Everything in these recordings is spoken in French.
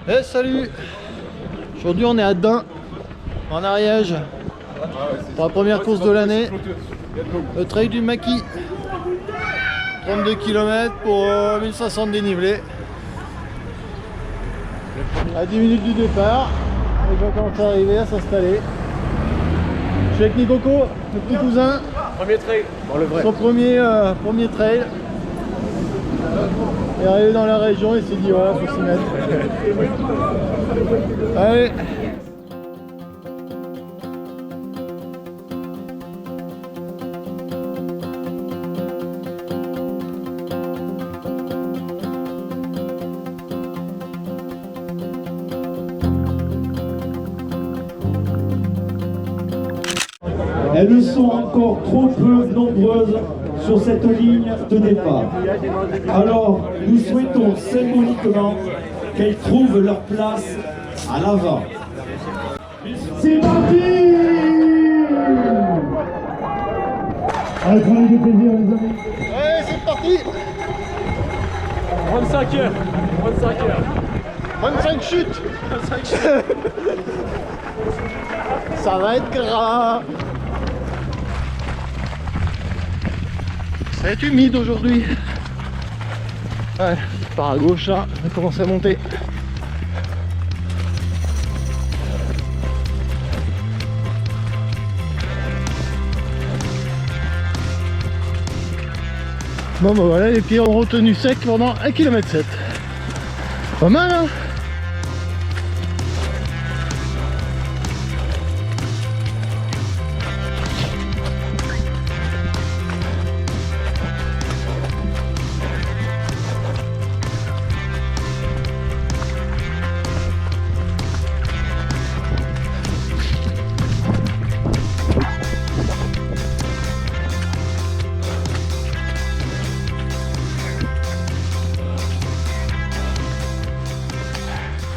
Eh salut! Aujourd'hui on est à Dain, en Ariège, pour la première course de l'année, le trail du Maquis. 32 km pour 1500 de dénivelé. À 10 minutes du départ, les gens commencent à arriver, à s'installer. Je suis avec Nikoko, le petit cousin. Premier trail, bon, le vrai. Son premier trail. Il est arrivé dans la région, il s'est dit voilà, faut s'y mettre. Allez. Elles sont encore trop peu nombreuses sur cette ligne de départ. Alors, nous souhaitons symboliquement qu'elles trouvent leur place à l'avant. C'est parti! Allez, prenez du plaisir, les amis. Ouais, c'est parti. 25 heures. 25 heures. 25 chutes. 25 chutes. Ça va être gras. Ça va être humide aujourd'hui. Ouais, par à gauche là, on va commencer à monter. Bon bah voilà, les pieds ont retenu sec pendant 1,7 km. Pas mal hein.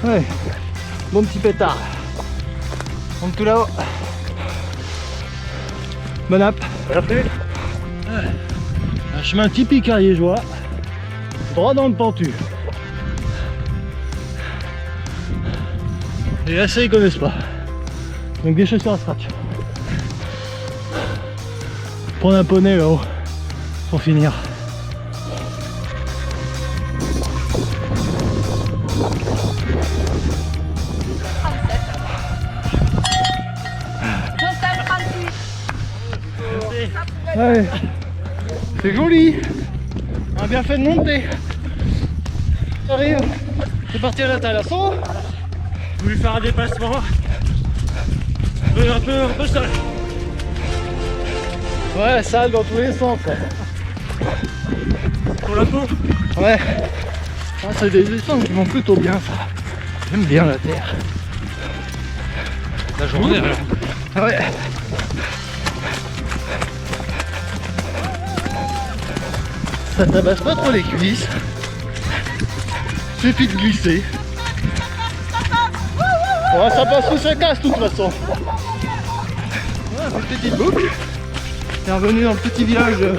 Ouais, bon petit pétard. On est tout là-haut. Bon app. Un chemin typique ariégeois, droit dans le pentu. Et là, ça ils connaissent pas. Donc des chaussures à scratch. Prendre un poney là-haut pour finir. Ouais, c'est joli. On a bien fait de monter. J'arrive. C'est parti à la Talasson. J'ai voulu faire un dépassement. Un peu sale. Ouais, sale dans tous les sens. Pour la peau. Ouais. Ah, c'est des descentes qui vont plutôt bien ça. J'aime bien la terre. La journée alors. Ouais. Ça tabasse pas trop les cuisses. Suffit de glisser. Ouais, ça passe ou ça casse de toute façon. Ouais, une petite boucle. On est revenu dans le petit village de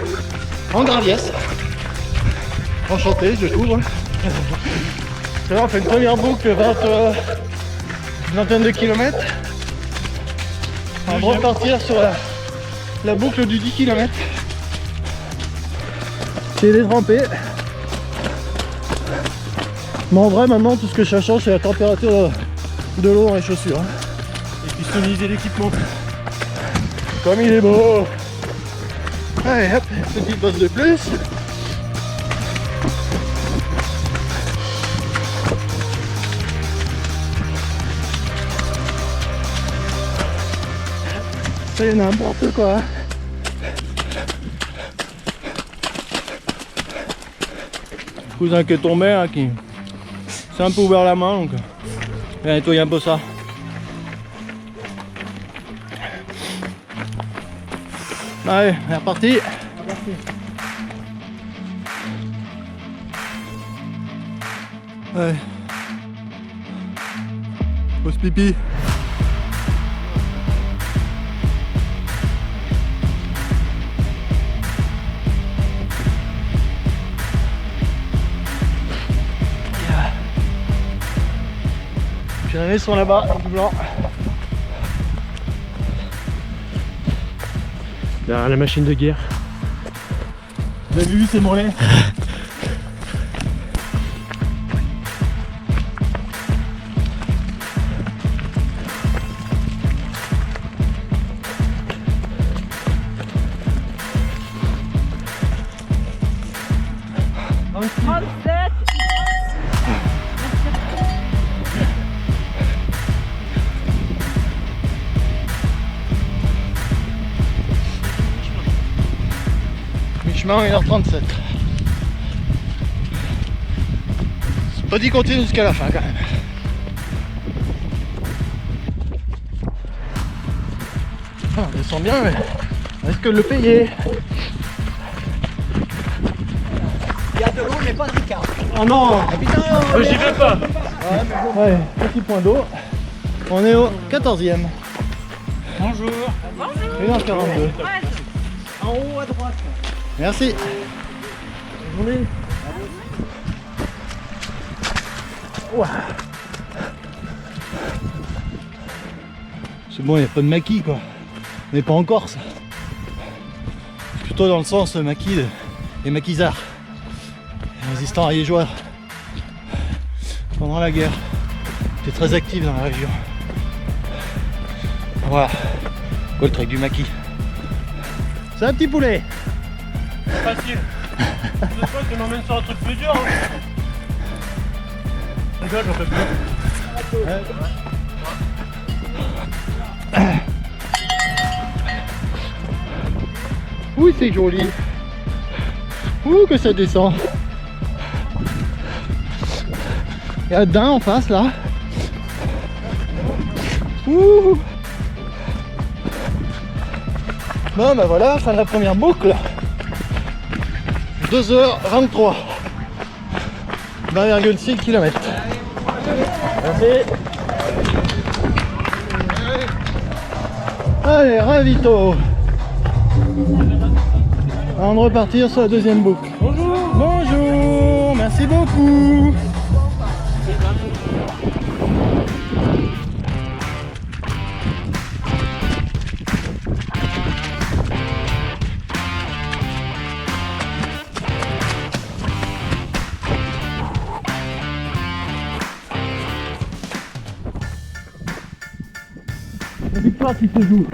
Andraliès. Enchanté, je trouve. C'est vrai, on fait une première boucle, une vingtaine de kilomètres. On va repartir sur la boucle du 10 km. C'est détrempé. Mais en vrai, maintenant, tout ce que ça change, c'est la température de l'eau dans les chaussures. Et puis customiser l'équipement. Comme il est beau. Allez, hop, petite dose de plus. C'est n'importe quoi. Cousin qui est tombé, hein, qui s'est un peu ouvert la main, donc il a nettoyé un peu ça. Allez, c'est reparti. Ouais. Pause pipi. Pyrénées sont là-bas, tout blanc. Derrière la machine de guerre. Vous avez vu ces mollets? Mi-chemin 1h37. C'est pas dit continuer jusqu'à la fin quand même. Ah, on descend bien, mais on risque de le payer. Il y a de l'eau, mais pas de ricard. Oh non! J'y vais pas. Ouais, petit point d'eau. On est au 14e. Bonjour. 1h42. En haut à droite. Merci. Bonne journée. Ouah. C'est bon, il n'y a pas de maquis quoi. On n'est pas en Corse. C'est plutôt dans le sens maquis des maquisards. Les résistants ariégeois. Pendant la guerre. C'était très actif dans la région. Voilà. Quoi le truc du maquis? C'est un petit poulet. Facile. Cette fois, tu m'emmènes sur un truc plus dur. Hein. Regarde, j'en peux plus. Oui, c'est joli. Ouh, que ça descend. Il y a d'un en face là. Ouh. Bon, bah voilà, fin de la première boucle. 2h23. 20,6 km. Merci. Allez, ravito. Avant de repartir sur la deuxième boucle. Bonjour. Bonjour, merci beaucoup. La victoire qui se joue.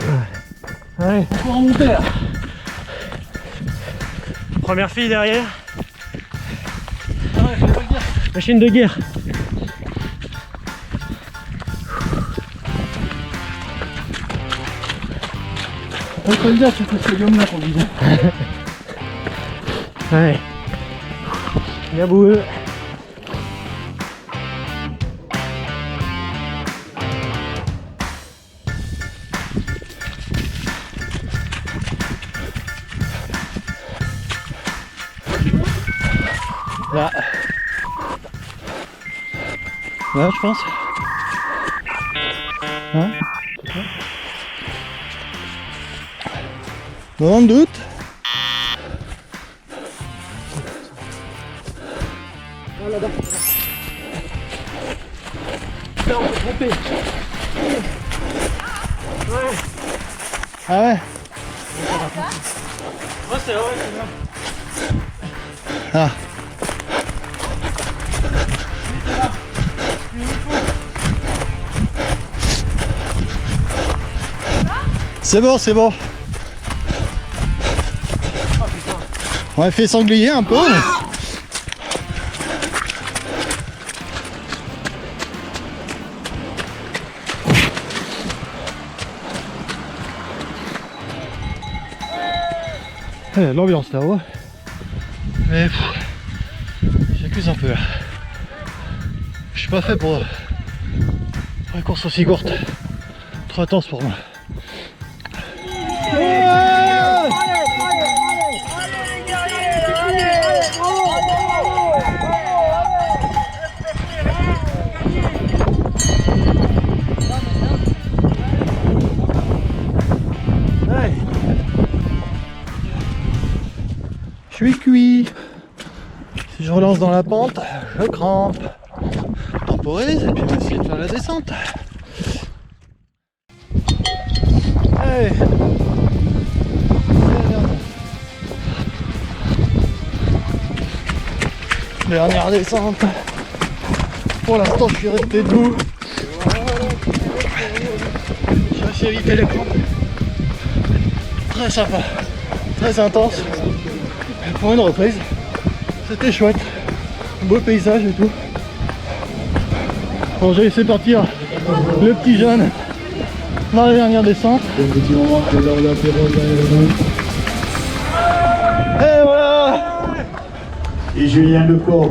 Ouais, on peut remonter là. Première fille derrière. Ah ouais, faut pas le dire. Machine de guerre. Faut pas le dire, c'est ce podium là qu'on disait. Ouais. Yabou. Là. Là, je pense. Hein? Moment de doute. Là, on peut tromper. Ouais. Ah ouais? Ouais, c'est vrai, c'est bien. Ah. C'est bon, c'est bon. On a fait sanglier un peu. Mais... l'ambiance là, ouais. Mais j'accuse un peu là. Je suis pas fait pour une course aussi courte. Trop intense pour moi. Je suis cuit. Si je relance dans la pente, je crampe. Tant temporise et puis on va essayer de faire la descente. Allez. Dernière descente. Pour l'instant je suis resté debout. J'ai réussi à éviter les crampes. Très sympa, très intense. Pour une reprise, c'était chouette. Beau paysage et tout. Bon, j'ai laissé partir le petit jeune dans la dernière descente. Et voilà. Et Julien Lecor.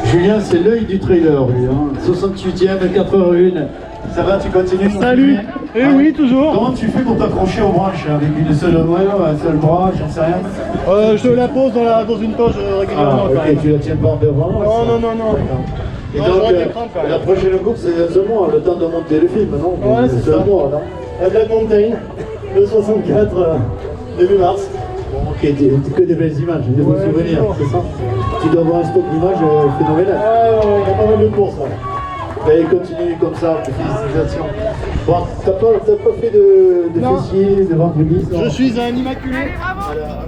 Julien, c'est l'œil du trailer, lui. Hein. 68e, 4h01. Ça va, tu continues? Salut. Et Hein? oui, toujours. Comment tu fais pour t'accrocher aux branches avec une seule main, un seul bras, j'en sais rien? Je la pose dans une poche régulièrement. Ah, ok, tu la tiens pas en devant? Non. Et Non, donc, j'aurais des crampes, quand même. la prochaine course, c'est ce mois, le temps de monter le film, non? Ouais, c'est ça. un mois, non? La Black Mountain, le 64, début mars. Bon, ok, que des belles images, des beaux souvenirs, toujours. c'est ça? Tu dois avoir un stock d'images phénoménal. Il y a pas mal de courses là. Ben, continue comme ça, félicitations. Bon, t'as pas fait de Non. fessiers, de ventre glisse, non? Je suis un immaculé. Allez, bravo. Alors,